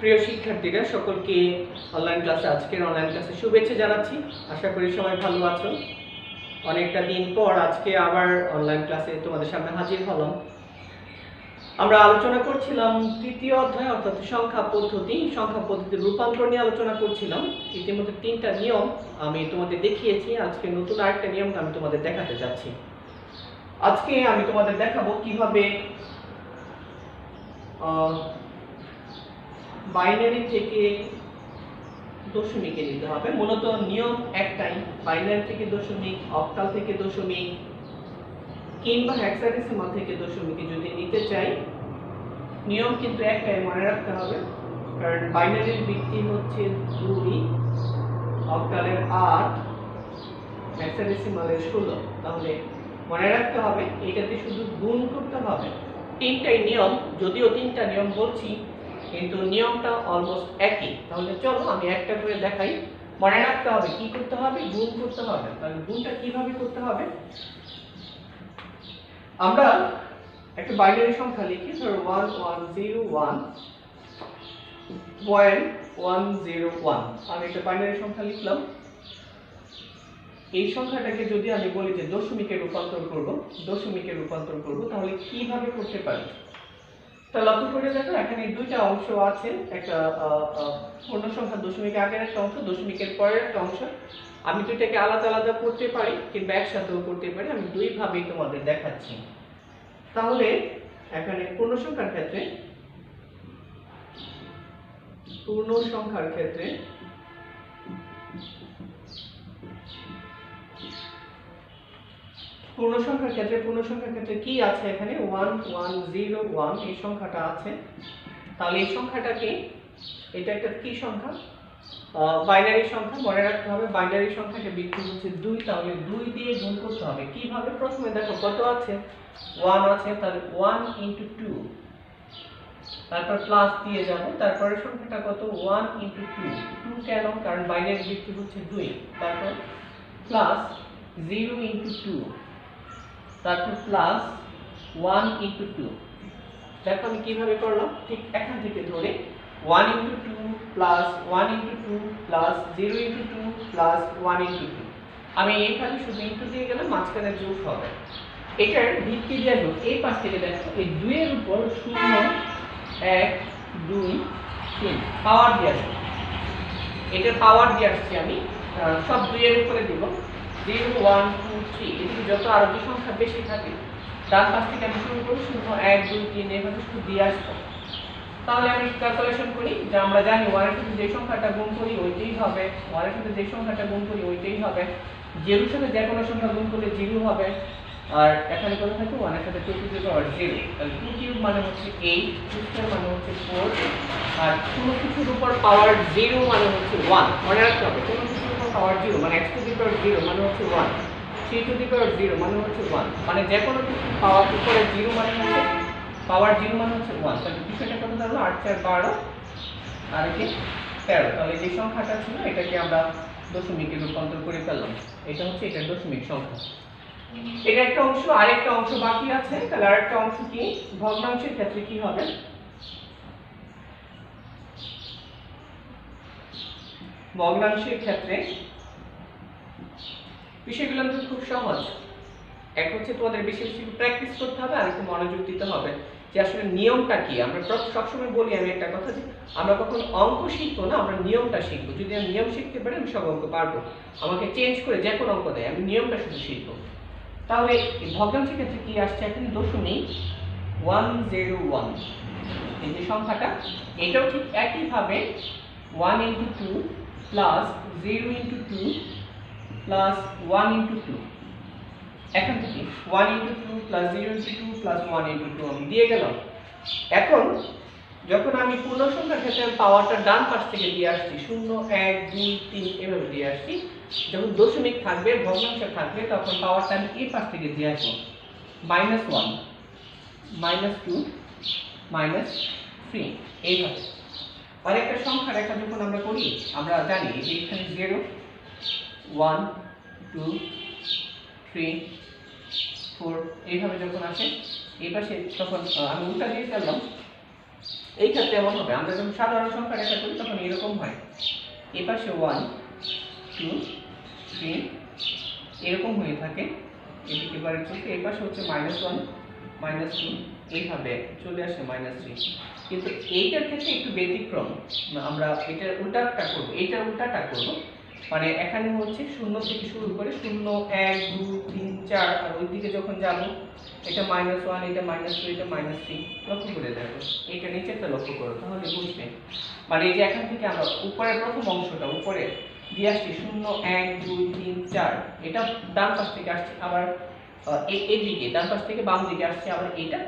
প্রিয় শিক্ষার্থীরা সকলকে অনলাইন ক্লাসে আজকের অনলাইন ক্লাসে শুভেচ্ছা জানাচ্ছি। আশা করি সবাই ভালো আছো। অনেকটা দিন পর আজকে আবার অনলাইন ক্লাসে তোমাদের সামনে হাজির হলাম। আমরা আলোচনা করছিলাম তৃতীয় অধ্যায় অর্থাৎ সংখ্যা পদ্ধতির রূপান্তর নিয়ে আলোচনা করছিলাম। ইতিমধ্যে 3টা নিয়ম আমি তোমাদের দেখিয়েছি। আজকে নতুন আরেকটা নিয়ম আমি তোমাদের দেখাতে যাচ্ছি। আজকে আমি তোমাদের দেখাবো কিভাবে বাইনারি থেকে দশমিকে নিতে হবে। মূলত নিয়ম একটাই, বাইনারি থেকে দশমিক, অক্টাল থেকে দশমিক কিংবা হেক্সাডেসিমাল থেকে দশমিকে যদি নিতে চাই, নিয়ম কিন্তু একটাই, মনে রাখতে হবে। কারণ বাইনারির ভিত্তি হচ্ছে 2, অক্টালের 8, হেক্সাডেসিমালের 16। তাহলে মনে রাখতে হবে এটাতে শুধু গুণ করতে হবে। 3টাই নিয়ম, যদিও 3টা নিয়ম বলছি কিন্তু নিয়মটা অলমোস্ট একই। তাহলে চলো আমি একটা করে দেখাই। মনে রাখতে হবে কি করতে হবে, গুণ করতে হবে। তাহলে গুণটা কিভাবে করতে হবে, আমরা একটা বাইনারি সংখ্যা লিখি, ধরো 1101.101। আমি একটা বাইনারি সংখ্যা লিখলাম। এই সংখ্যাটাকে যদি আমি বলি যে দশমিকে রূপান্তর করব, তাহলে কিভাবে করতে পারি? তা লক্ষ্য করে দেখো, এখানে দুইটা অংশ আছে, একটা পূর্ণ সংখ্যা দশমিক আগের একটা অংশ, দশমিকের পরের একটা অংশ। আমি দুইটাকে আলাদা আলাদা করতে পারি কিংবা একসাথেও করতে পারি। আমি দুইভাবেই তোমাদের দেখাচ্ছি। তাহলে এখানে পূর্ণ সংখ্যার ক্ষেত্রে পূর্ণ সংখ্যার ক্ষেত্রে কি আছে, এখানে 1101 এই সংখ্যাটা আছে। তাহলে এই সংখ্যাটাকে, এটা একটা কি সংখ্যা, বাইনারি সংখ্যা। মনে রাখতে হবে বাইনারি সংখ্যাটা ভিত্তি হচ্ছে 2। তাহলে 2 দিয়ে গুণ করতে হবে। কিভাবে? প্রথমে দেখো কত আছে, 1 আছে, তাহলে 1 × 2, তারপর প্লাস দিয়ে যাব। তারপরে সংখ্যাটা কত, 1 × 2 কেন? কারণ বাইনারি ভিত্তি হচ্ছে 2। তারপর প্লাস 0 × 2, তারপর প্লাস 1 × 2। দেখো আমি কিভাবে করলাম, ঠিক এখান থেকে ধরে 1 × 2 প্লাস 1 × 2 প্লাস 0 × 2 প্লাস 1 × 2। আমি এইখানে শুধু ইনটু দিয়ে গেলে মাঝখানে যোগ হবে। এটার ভিত্তি দিয়ে যোগ, এই পাশ থেকে দেখো এই 2 এর উপর 0 1 2 3 পাওয়ার দিয়ে আসবে। এটার পাওয়ার দিয়ে আসছি আমি, সব 2 এর উপরে দিব। 0 1 2 3, এদিকে যত আরবি সংখ্যা বেশি থাকে তার পাশ থেকে আমি শুরু করি, 0 1 2 3 এভাবে শুধু দিয়ে আসবো। তাহলে আমি ক্যালকুলেশন করি যে আমরা জানি 1 এর সাথে যে সংখ্যাটা গুণ করি ওইটাই হবে, 1 এর সাথে যে সংখ্যাটা গুণ করি ওইটাই হবে, 0 এর সাথে যে কোনো সংখ্যা গুণ করলে 0 হবে। আর এখানে কত থাকে, 1 এর সাথে 2 টু দি পাওয়ার 0। তাহলে 2 কিউব মানে হচ্ছে 8, 2 স্কয়ার মানে হচ্ছে 4, আর কোনো কিছুর উপর পাওয়ার 0 মানে হচ্ছে 1। মনে রাখতে হবে কোনো কিছুর উপর পাওয়ার 0 মানে x টু দি পাওয়ার 0 মানে হচ্ছে 1, 3 টু দি পাওয়ার 0 মানে হচ্ছে 1। মানে যে কোনো কিছু পাওয়ার উপরে 0 মানে হচ্ছে পাওয়ার 0 মানে হচ্ছে 1। তাহলে বিষয়টা কত দাঁড়ালো, 8 4 12 আর কি 13। তাহলে যে সংখ্যাটা ছিল এটাকে আমরা দশমিকে রূপান্তর করে ফেললাম। এটা হচ্ছে এটা দশমিক সংখ্যা। এটা একটা অংশ, আরেকটা অংশ বাকি আছে। তাহলে আরেকটা অংশ কি, ভগ্নাংশের ক্ষেত্রে কি হবে, ভগ্নাংশের ক্ষেত্রে বিষয়গুলো কিন্তু খুব সহজ। এক হচ্ছে তোমাদের বেশি বেশি প্র্যাকটিস করতে হবে, আর একটু মনোযোগ দিতে হবে যে আসলে নিয়মটা কি। আমরা সবসময় বলি আমি একটা কথা, যে আমরা কখন অঙ্ক শিখবো না, আমরা নিয়মটা শিখবো। যদি আমি নিয়ম শিখতে পারি আমি সব অঙ্ক পারবো। আমাকে চেঞ্জ করে যে কোনো অঙ্ক দেয়, আমি নিয়মটা শুধু শিখবো। তাহলে ভগ্নাংশের ক্ষেত্রে কি আসছে, এখানে 0.101 এই যে সংখ্যাটা, এটাও ঠিক একইভাবে 1 × 2 প্লাস 0 × 2 প্লাস 1 × 2। এখন থেকে 1 × 2 প্লাস 0 × 2 প্লাস 1 × 2 আমি দিয়ে গেলাম। এখন যখন আমি পূর্ণ সংখ্যার ক্ষেত্রে পাওয়ারটা ডান পাশ থেকে দিয়ে আসছি, 0 1 2 3 এভাবে দিয়ে আসছি। যখন দশমিক থাকবে, ভগ্নাংশ থাকবে, তখন পাওয়ারটা আমি এই পাশ থেকে দিয়ে আসবো, -1 -2 -3 এইভাবে। আরেকটা সংখ্যা রেখা যখন আমরা করি, আমরা জানি যে এখানে 0 1 2 3 4 এইভাবে যখন আসে এই পাশে, তখন আমি উল্টা দিয়ে ফেললাম, এই ক্ষেত্রে এমন হবে, আমরা যখন সাধারণ সংখ্যা রেখা করি তখন এরকম হয়, এই পাশে 1 2 3 এরকম হয়ে থাকে, এদিকে বাড়ি চলছে, এই পাশে হচ্ছে -1 -2 এইভাবে চলে আসে -3। কিন্তু এইটার ক্ষেত্রে একটু ব্যতিক্রম, আমরা এটার উল্টাটা করব, এইটার উল্টাটা করব, মানে এখানে হচ্ছে 0 থেকে শুরু করে 0 1 2 3 4, আর ওইদিকে যখন যাব এটা -1, এটা -2, এটা -3, লক্ষ্য করে দেখো, এটা নিচেরটা লক্ষ্য করো, তাহলে বুঝবে। মানে এই যে এখান থেকে আমরা উপরের প্রথম অংশটা উপরে দিয়ে আসছি 0 1 2 3 4, এটা ডান পাশ থেকে আসছে, আবার এদিকে ডান পাশ থেকে বাম দিকে আসছে, আবার এটা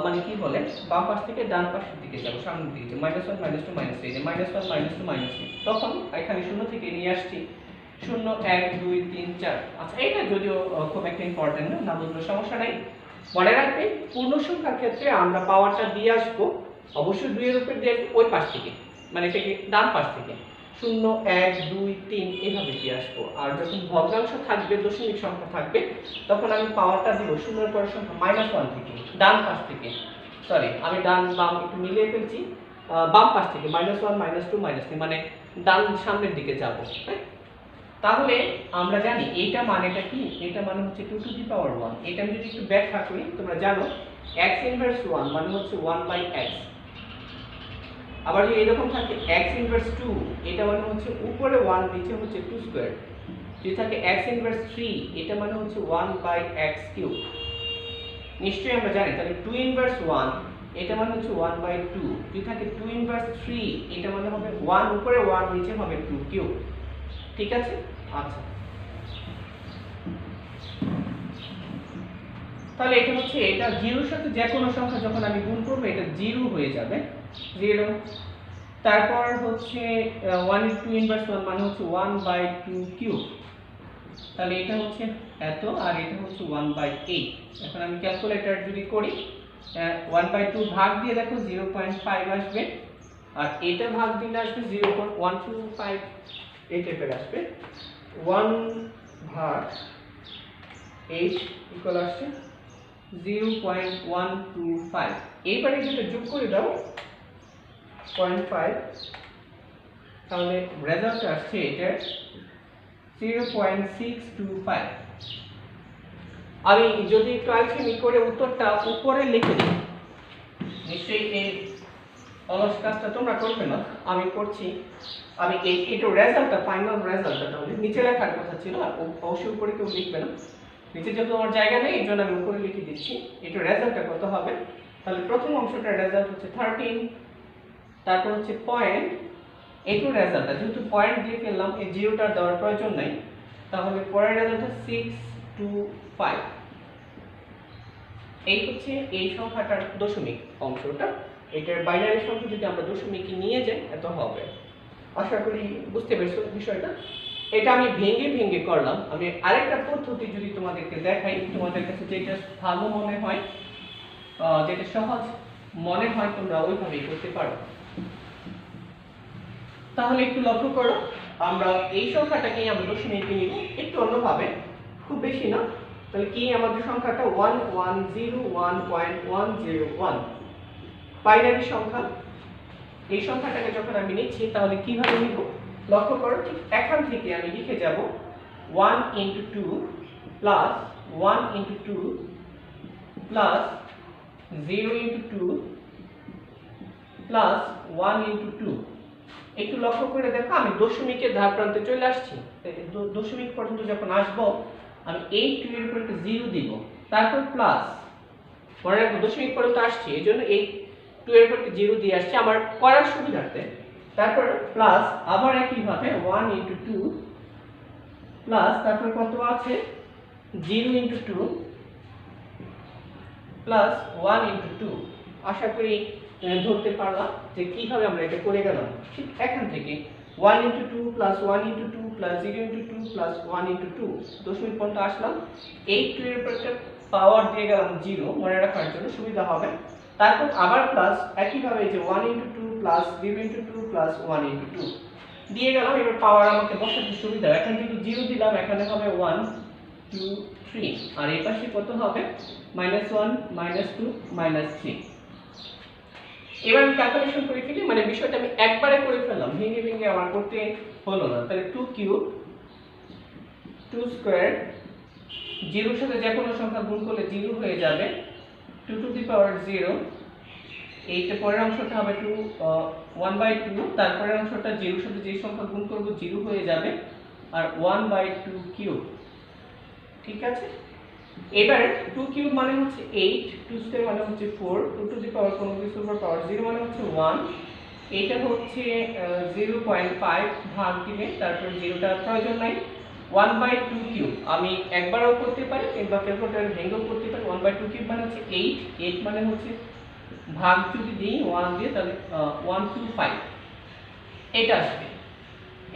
মানে কি বলে বাম পাশ থেকে ডান পাশের দিকে যাব, সামনের দিকে -1 -2 -3, যে -1 -2 -3, তখন এখানে 0 থেকে নিয়ে আসছি 0 1 2 3 4। আচ্ছা, এটা যদিও খুব একটা ইম্পর্টেন্ট না, বুঝলে সমস্যা নাই। মনে রাখবে পূর্ণ সংখ্যার ক্ষেত্রে আমরা পাওয়ারটা দিয়ে আসবো অবশ্যই 2 এর উপর দিয়ে ওই পাশ থেকে, মানে এটাকে ডান পাশ থেকে 0 1 2 3 এভাবে দিয়ে আসবো। আর যখন ভগ্নাংশ থাকবে, দশমিক সংখ্যা থাকবে, তখন আমি পাওয়ারটা দিব 0 এর পরের সংখ্যা -1 থেকে, ডান পাশ থেকে, সরি আমি ডান বাম একটু মিলিয়ে ফেলছি, বাম পাশ থেকে -1 -2 -3, মানে ডান সামনের দিকে যাব। তাহলে আমরা জানি এইটা মানেটা কি, এটা মানে হচ্ছে 2 টু দি পাওয়ার 1। এটা আমি যদি একটু ব্যাখ্যা করি, তোমরা জানো x ইনভার্স 1 মানে হচ্ছে 1/x। আবার যদি এরকম থাকে x ইনভার্স 2, এটা মানে হচ্ছে উপরে 1 নিচে হচ্ছে 2 স্কয়ার। যদি থাকে x ইনভার্স 3, এটা মানে হচ্ছে 1/x কিউব। নিশ্চয়ই আমরা জানি, তাহলে 2 ইনভার্স 1 এটা মানে হচ্ছে 1/2। যদি থাকে 2 ইনভার্স 3, এটা মানে হবে 1 উপরে 1 নিচে হবে 2 কিউব। ঠিক আছে? আচ্ছা, তাহলে এটা হচ্ছে, এটা 0 এর সাথে যে কোনো সংখ্যা যখন আমি গুণ করব এটা 0 হয়ে যাবে, 0। তারপর হচ্ছে 1 2 ইনভার্স 1 মানে হচ্ছে 1/2 কিউব। তাহলে এটা হচ্ছে এত, আর এটা হচ্ছে 1/8। এখন আমি ক্যালকুলেটর যদি করি, 1/2 ভাগ দিয়ে দেখো 0.5 আসবে, আর এটা ভাগ দিলে আসবে 0.125, এই টাইপের আসবে। 1/8 ইকুয়াল আসছে 0.125। এইবারে যেটা যোগ করে দাও 0.5, তাহলে রেজাল্ট আসছে এটা 0.625। আমি যদি একটু আলসেমি করে উত্তরটা উপরে লিখে দিই, নিশ্চয়ই এই অলস কাজটা তোমরা করবে না, আমি করছি। আমি এটা রেজাল্টটা, ফাইনাল রেজাল্টটা তাহলে নিচে লেখার কথা ছিল, আর অবশ্যই উপরে কেউ লিখবে না, নিচে যেহেতু আমার জায়গা নেই এই জন্য আমি উপরে লিখে দিচ্ছি। এটা রেজাল্টটা কত হবে, তাহলে প্রথম অংশটার রেজাল্ট হচ্ছে 13, তারপর হচ্ছে পয়েন্ট, এইটু রেজাল্টটা যেহেতু পয়েন্ট দিয়ে ফেললাম, এই জিরোটা দেওয়ার প্রয়োজন নাই, তাহলে পরের রেজাল্টটা 625। এই হচ্ছে এই সংখ্যাটার দশমিক অংশটা। এটার বাইনারি সংখ্যা যদি আমরা দশমিকে নিয়ে যাই এত হবে। আশা করি বুঝতে পেরেছো বিষয়টা। এটা আমি ভেঙে ভেঙে করলাম। আমি আরেকটা পদ্ধতি যদি তোমাদেরকে দেখাই, তোমাদের কাছে যেটা ভালো মনে হয়, যেটা সহজ মনে হয়, তোমরা ওইভাবেই করতে পারো। তাহলে একটু লক্ষ্য করো, আমরা এই সংখ্যাটাকে আমরা দশমিকে নিব একটু অন্যভাবে, খুব বেশি না। তাহলে কি আমাদের সংখ্যাটা 1101.101 বাইনারি সংখ্যা। এই সংখ্যাটাকে যখন আমি নিচ্ছি তাহলে কিভাবে নিব লক্ষ্য করো, ঠিক এখান থেকে আমি লিখে যাব 1 × 2 প্লাস 1 × 2 প্লাস 0 × 2 প্লাস 1 × 2। একটু লক্ষ্য করে দেখো, আমি দশমিকের ধার প্রান্তে চলে আসছি। দশমিক পর্যন্ত যখন আসবো আমি এই 2 এর উপর একটা 0 দিব, তারপর প্লাস, মনে রাখবো দশমিক পর্যন্ত আসছি এই জন্য এই 2 এর উপর একটা 0 দিয়ে আসছি আমার করার সুবিধার্থে। তারপর প্লাস আবার একইভাবে 1 × 2 প্লাস, তারপর কত আছে 0 × 2 প্লাস 1 × 2। আশা করি ধরতে পারলাম যে কিভাবে আমরা এটা করে গেলাম। ঠিক এখান থেকে 1 × 2 প্লাস 1 × 2 প্লাস 0 × 2 প্লাস 1 × 2 দশমিক পর্যন্ত আসলাম, এই 2 এর উপর একটা পাওয়ার দিয়ে গেলাম 0, মনে রাখার জন্য সুবিধা হবে। তারপর আবার প্লাস একইভাবে যে 1 × 2 প্লাস 0 × 2 প্লাস 1 × 2 দিয়ে গেলাম। এবার পাওয়ার আমাকে বসাতে সুবিধা, এখানে যদি 0 দিলাম এখানে হবে 1 2 3, আর এই পাশে কত হবে -1 -2 -3। এবার আমি ক্যালকুলেশন করে ফেলি, মানে বিষয়টা আমি একবারে করে ফেললাম, ভেঙে ভেঙে আমার করতে হলো না। তাহলে 2 কিউব 2 স্কয়ার, জিরোর সাথে যে কোনো সংখ্যা গুণ করলে 0 হয়ে যাবে, 2 টু দি পাওয়ার 0। এইটা পরের অংশটা হবে 1/2, তারপরের অংশটা 0 সাথে যে সংখ্যা গুণ করব 0 হয়ে যাবে, আর 1/2 কিউব। ঠিক আছে, এবার 2 কিউব মানে হচ্ছে 8, 2 স্কয়ার মানে হচ্ছে 4, 2 টু দি পাওয়ার কোনো কিছুর উপর পাওয়ার 0 মানে হচ্ছে 1। এটা হচ্ছে 0.5 ভাগ দিলে, তারপর 0টার প্রয়োজন নাই। 1/2 কিউব আমি একবারও করতে পারি কিংবা ক্যালকুলেটর ভেঙেও করতে পারি। 1/2 কিউব মানে হচ্ছে 8, 8 মানে হচ্ছে ভাগ যদি দিই 1 দিয়ে, তাহলে 125 এটা আসবে।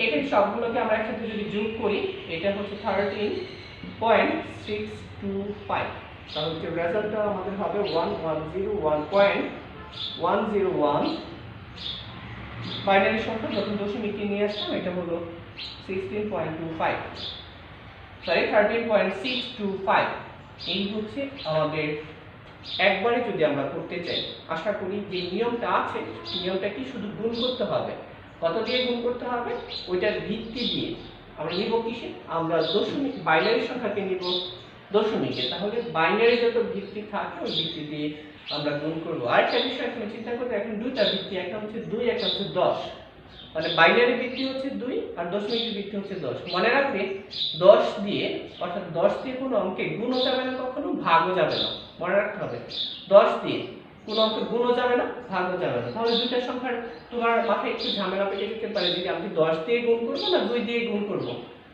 এটা সবগুলোকে আমরা একসাথে যদি যোগ করি, এটা হচ্ছে 13.625। তাহলে যে রেজাল্টটা আমাদের হবে 1101.101। বাইনারি সংখ্যা যখন দশমিকে নিয়ে আসলাম, এটা হলো 16.25, সরি 13.625। এই হচ্ছে আমাদের একবারে যদি আমরা করতে চাই। আশা করি যে নিয়মটা আছে, নিয়মটা কি শুধু গুণ করতে হবে। কত দিয়ে গুণ করতে হবে? ওইটার ভিত্তি দিয়ে আমরা নিব কিসে? আমরা দশমিক বাইনারি সংখ্যাকে নিব দশমিকে। তাহলে বাইনারি যত ভিত্তি থাকে ওই ভিত্তি দিয়ে আমরা গুণ করব। আরেকটা বিষয় তুমি চিন্তা করবে, এখন দুইটা ভিত্তি, একটা হচ্ছে 2, একটা হচ্ছে 10। মানে বাইনারি ভিত্তি হচ্ছে 2 আর দশমিকের ভিত্তি হচ্ছে 10। মনে রাখবে 10 দিয়ে, অর্থাৎ 10 দিয়ে কোনো অঙ্কে গুণও যাবে না, কখনো ভাগও যাবে না। মনে রাখতে হবে 10 দিয়ে কোনো অঙ্কে গুণও যাবে না, ভাগও যাবে না। তাহলে দুইটা সংখ্যার তোমার মাথায় একটু ঝামেলা পেয়ে যেতে পারে যে আমি 10 দিয়ে গুণ করব না 2 দিয়ে গুণ করব।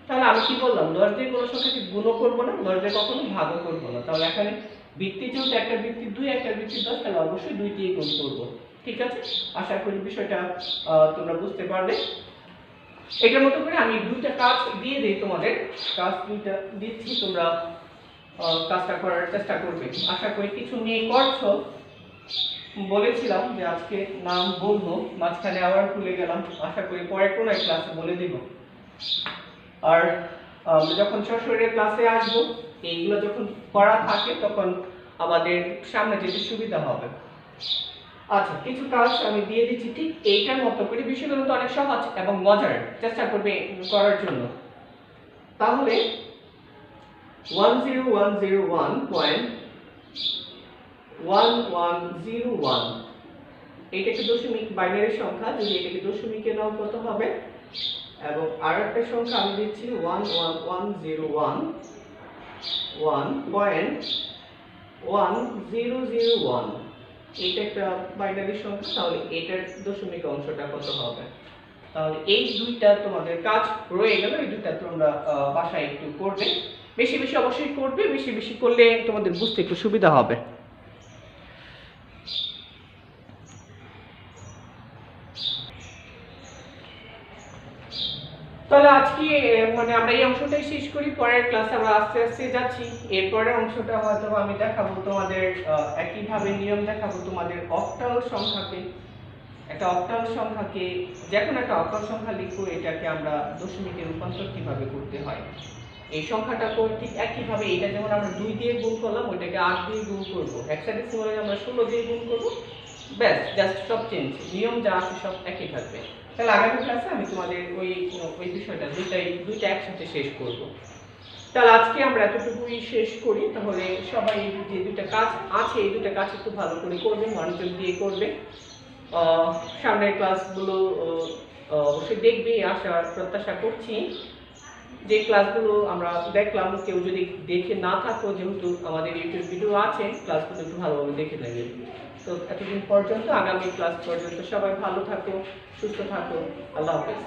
তাহলে আমি কি বললাম, 10 দিয়ে কোনো সংখ্যাকে গুণও করব না, 10 দিয়ে কখনো ভাগও করব না। তাহলে এখানে ভিত্তি যেহেতু একটা ভিত্তি 2, একটা ভিত্তি 10, তাহলে অবশ্যই 2 দিয়ে গুণ করব। ঠিক আছে, আশা করি বিষয়টা তোমরা বুঝতে পারবে। এটার মতো করে আমি দুইটা কাজ দিয়ে দেই তোমাদের, কাজ দুইটা দিচ্ছি, তোমরা কাজটা করার চেষ্টা করবে। আশা করি কিছু নিয়ে করছো। বলেছিলাম যে আজকে নাম বলবো, মাঝখানে আবার ভুলে গেলাম। আশা করি পরে কোনো এক ক্লাসে বলে দিব। আর যখন সশরীরে ক্লাসে আসবো, এইগুলো যখন করা থাকে তখন আমাদের সামনে যেতে সুবিধা হবে। আচ্ছা, কিছু কাজ আমি দিয়ে দিচ্ছি ঠিক এইটার মতো করে। বিষয়গুলো তো অনেক সহজ এবং মজার, চেষ্টা করবে করার জন্য। তাহলে 10101.1101 এটা একটা দশমিক বাইনারি সংখ্যা। যদি এটাকে দশমিকে নাও কত হবে? এবং আরেকটা সংখ্যা আমি দিচ্ছি 11101.1001। এটা একটা বাইনারি সংখ্যা। তাহলে এটার দশমিক অংশটা কত হবে? তাহলে এই দুইটা তোমাদের কাজ রয়ে গেল। এই দুইটা তোমরা বাসায় একটু করবে, বেশি বেশি অবশ্যই করবে। বেশি বেশি করলে তোমাদের বুঝতে একটু সুবিধা হবে। তাহলে আজকে মানে আমরা এই অংশটাই শেষ করি। পরের ক্লাসে আমরা আস্তে আস্তে যাচ্ছি। এরপরের অংশটা হয়তো আমি দেখাবো তোমাদের একইভাবে নিয়ম দেখাবো তোমাদের অক্টাল সংখ্যাকে। একটা অক্টাল সংখ্যাকে, যখন একটা অক্টাল সংখ্যা লিখবো, এটাকে আমরা দশমিকে রূপান্তর কিভাবে করতে হয়। এই সংখ্যাটাকে ঠিক একইভাবে, এটা যেমন আমরা 2 দিয়ে গুণ করলাম, ওইটাকে 8 দিয়ে গুণ করবো। হেক্সাডেসিমালে আমরা 16 দিয়ে গুণ করবো। ব্যাস, জাস্ট সব চেঞ্জ, নিয়ম যা আছে সব একই থাকবে। তাহলে আগামী ক্লাসে আমি তোমাদের ওই বিষয়টা দুইটা একসাথে শেষ করব। তাহলে আজকে আমরা এতটুকুই শেষ করি। তাহলে সবাই যে দুইটা কাজ আছে, এই দুইটা কাজ একটু ভালো করে করবে, মনোযোগ দিয়ে করবে। সামনের ক্লাসগুলো অবশ্যই দেখবে, আশা প্রত্যাশা করছি। যে ক্লাসগুলো আমরা দেখলাম, কেউ যদি দেখে না থাকো, যেহেতু আমাদের ইউটিউব ভিডিও আছে, ক্লাসগুলো একটু ভালোভাবে দেখে নেবে। তো এতদিন পর্যন্ত, আগামী ক্লাস পর্যন্ত সবাই ভালো থাকো, সুস্থ থাকো। আল্লাহ হাফেজ।